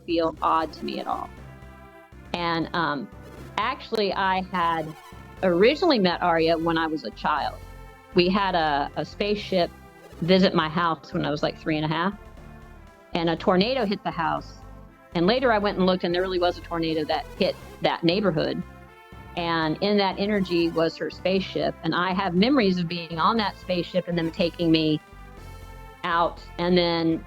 feel odd to me at all. And actually, I had originally met Arya when I was a child. We had a spaceship visit my house when I was like 3.5, and a tornado hit the house. And later I went and looked, and there really was a tornado that hit that neighborhood. And in that energy was her spaceship. And I have memories of being on that spaceship and them taking me out. And then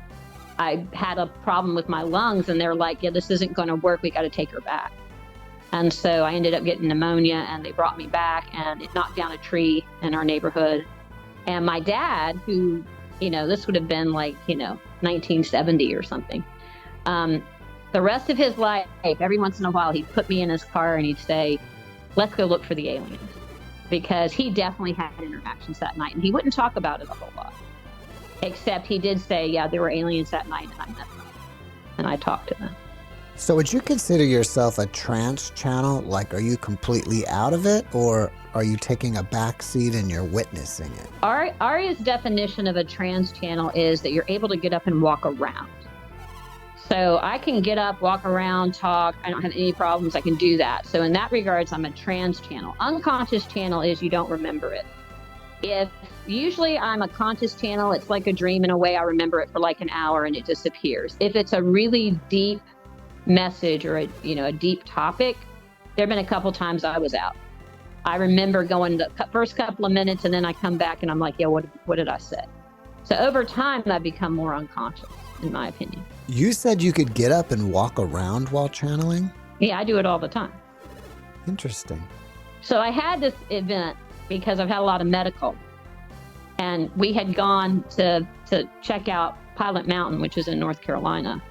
I had a problem with my lungs, and they're like, yeah, this isn't going to work. We got to take her back. And so I ended up getting pneumonia, and they brought me back, and it knocked down a tree in our neighborhood. And my dad, who, this would have been like, 1970 or something. The rest of his life, every once in a while, he'd put me in his car and he'd say, let's go look for the aliens. Because he definitely had interactions that night, and he wouldn't talk about it a whole lot. Except he did say, yeah, there were aliens that night, and I met them. And I talked to them. So would you consider yourself a trance channel? Like, are you completely out of it, or are you taking a back seat and you're witnessing it? Arya's definition of a trance channel is that you're able to get up and walk around. So I can get up, walk around, talk. I don't have any problems. I can do that. So in that regards, I'm a trance channel. Unconscious channel is you don't remember it. If usually I'm a conscious channel, it's like a dream in a way. I remember it for like an hour and it disappears. If it's a really deep message or a deep topic, there have been a couple times I was out. I remember going the first couple of minutes, and then I come back and I'm like, yeah, what did I say? So over time, I've become more unconscious, in my opinion. You said you could get up and walk around while channeling? Yeah, I do it all the time. Interesting. So I had this event because I've had a lot of medical, and we had gone to check out Pilot Mountain, which is in North Carolina.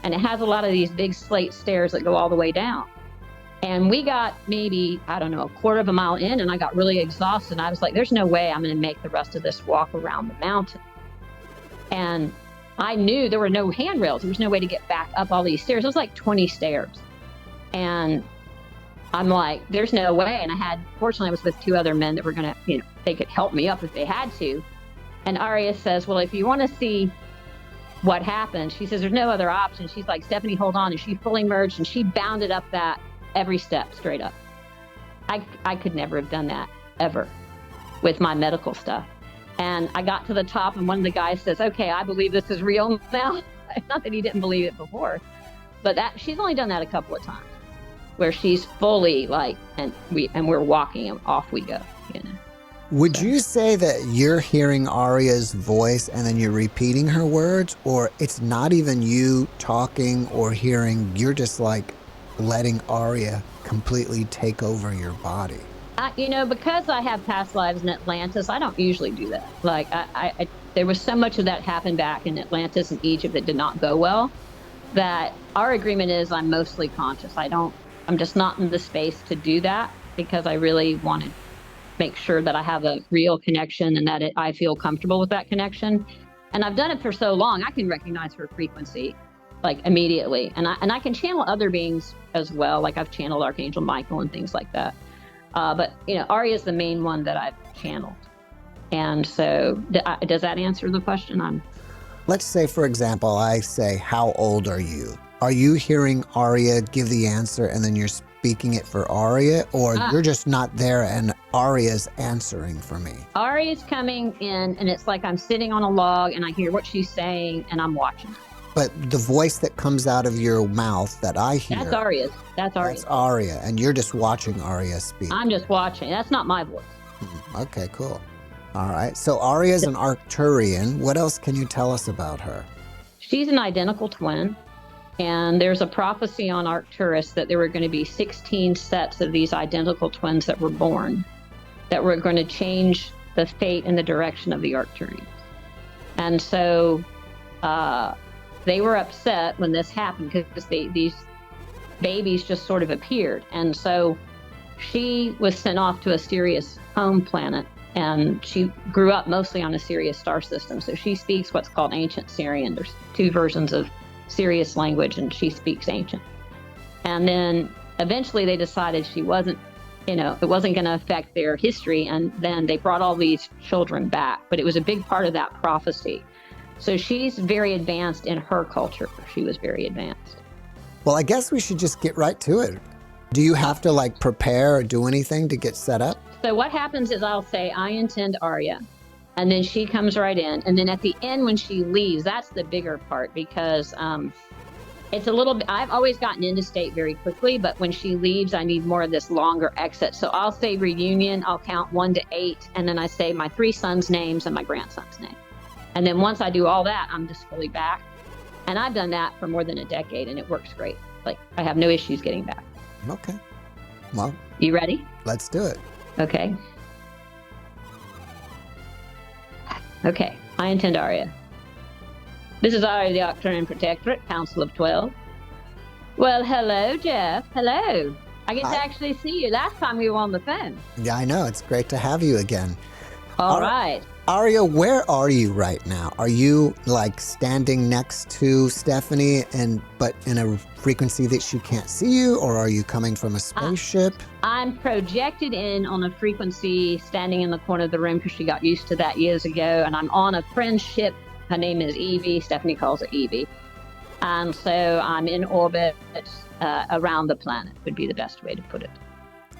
And it has a lot of these big slate stairs that go all the way down. And we got maybe, I don't know, a quarter of a mile in, and I got really exhausted. And I was like, there's no way I'm going to make the rest of this walk around the mountain. And I knew there were no handrails. There was no way to get back up all these stairs. It was like 20 stairs. And I'm like, there's no way. And fortunately, I was with 2 other men that were going to, they could help me up if they had to. And Arya says, well, if you want to see what happened, she says, there's no other option. She's like, Stephanie, hold on. And she fully merged, and she bounded up that every step straight up. I could never have done that ever with my medical stuff. And I got to the top, and one of the guys says, okay, I believe this is real now. Not that he didn't believe it before, but she's only done that a couple of times where she's fully like, and we're walking and off we go, Would you say that you're hearing Arya's voice and then you're repeating her words, or it's not even you talking or hearing, you're just like letting Arya completely take over your body? Because I have past lives in Atlantis, I don't usually do that. Like there was so much of that happened back in Atlantis and Egypt that did not go well, that our agreement is I'm mostly conscious. I'm just not in the space to do that, because I really want to make sure that I have a real connection and that I feel comfortable with that connection. And I've done it for so long, I can recognize her frequency like immediately. And I can channel other beings as well. Like I've channeled Archangel Michael and things like that. But Arya is the main one that I've channeled. And so does that answer the question? Let's say, for example, I say, how old are you? Are you hearing Arya give the answer and then you're speaking it for Arya, or you're just not there and Arya's answering for me? Arya's coming in, and it's like I'm sitting on a log and I hear what she's saying and I'm watching. But the voice that comes out of your mouth that I hear... That's Arya's. That's Arya, and you're just watching Arya speak. I'm just watching. That's not my voice. Okay, cool. All right. So Arya's an Arcturian. What else can you tell us about her? She's an identical twin. And there's a prophecy on Arcturus that there were going to be 16 sets of these identical twins that were born, that were going to change the fate and the direction of the Arcturians. And so they were upset when this happened, because these babies just sort of appeared. And so she was sent off to a Sirius home planet, and she grew up mostly on a Sirius star system. So she speaks what's called Ancient Syrian. There's 2 versions of Sirius language, and she speaks Ancient. And then eventually they decided she wasn't, it wasn't going to affect their history, and then they brought all these children back. But it was a big part of that prophecy. So she's very advanced in her culture. She was very advanced. Well, I guess we should just get right to it. Do you have to like prepare or do anything to get set up? So what happens is I'll say, I intend Arya. And then she comes right in. And then at the end, when she leaves, that's the bigger part because it's a little bit, I've always gotten into state very quickly, but when she leaves, I need more of this longer exit. So I'll say reunion, I'll count 1 to 8. And then I say my 3 sons' names and my grandson's name. And then once I do all that, I'm just fully back. And I've done that for more than a decade and it works great. Like I have no issues getting back. Okay. Well, you ready? Let's do it. Okay. Okay, I intend Arya. This is Arya, the Arcturian Protectorate, Council of 12. Well, hello, Jeff. Hello. I get to actually see you. Last time we were on the phone. Yeah, I know. It's great to have you again. All right. Arya, where are you right now? Are you like standing next to Stephanie but in a frequency that she can't see you, or are you coming from a spaceship? I'm projected in on a frequency standing in the corner of the room because she got used to that years ago, and I'm on a friendship. Her name is Evie. Stephanie calls her Evie. And so I'm in orbit around the planet would be the best way to put it.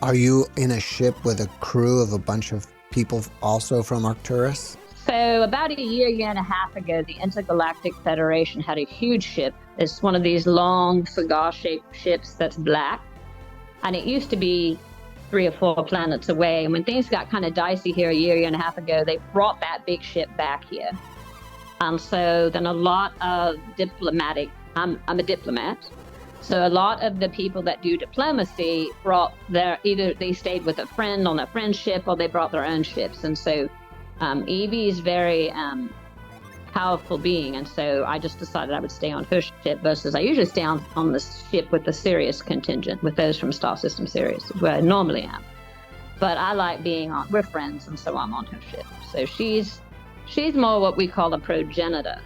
Are you in a ship with a crew of a bunch of people also from Arcturus? So about a year and a half ago, the Intergalactic Federation had a huge ship. It's one of these long cigar-shaped ships that's black. And it used to be 3 or 4 planets away. And when things got kind of dicey here a year and a half ago, they brought that big ship back here. So then a lot of I'm a diplomat. So a lot of the people that do diplomacy either they stayed with a friend on a friendship or they brought their own ships. And so Evie is very powerful being. And so I just decided I would stay on her ship versus I usually stay on the ship with the Sirius contingent, with those from Star System Sirius, is where I normally am. But I like we're friends, and so I'm on her ship. So she's more what we call a progenitor.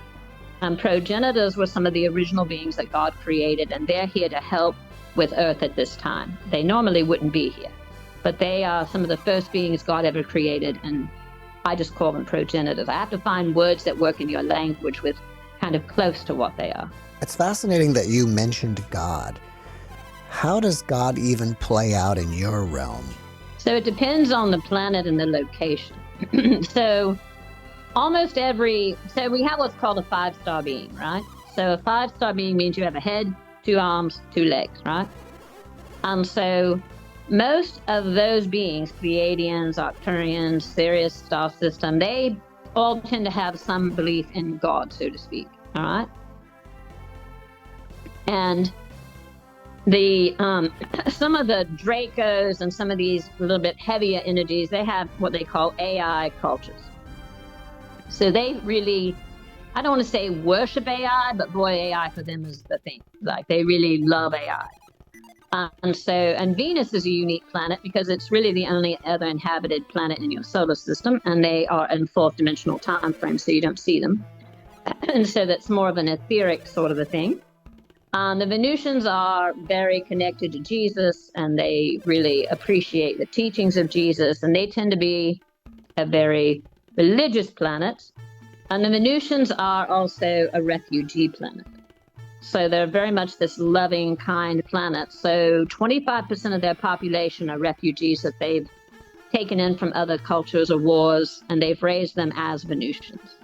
Progenitors were some of the original beings that God created, and they're here to help with Earth at this time. They normally wouldn't be here, but they are some of the first beings God ever created, and I just call them progenitors. I have to find words that work in your language with kind of close to what they are. It's fascinating that you mentioned God. How does God even play out in your realm? So it depends on the planet and the location. So we have what's called a 5-star being, right? So a 5-star being means you have a head, 2 arms, 2 legs, right? And so most of those beings, Pleiadians, Arcturians, Sirius star system, they all tend to have some belief in God, so to speak, all right? And the some of the Dracos and some of these little bit heavier energies, they have what they call AI cultures. So they really, I don't want to say worship AI, but boy, AI for them is the thing. Like they really love AI. And Venus is a unique planet because it's really the only other inhabited planet in your solar system, and they are in 4th dimensional time frame, so you don't see them. And so that's more of an etheric sort of a thing. The Venusians are very connected to Jesus, and they really appreciate the teachings of Jesus, and they tend to be a very religious planet. And the Venusians are also a refugee planet. So they're very much this loving, kind planet. So 25% of their population are refugees that they've taken in from other cultures or wars, and they've raised them as Venusians.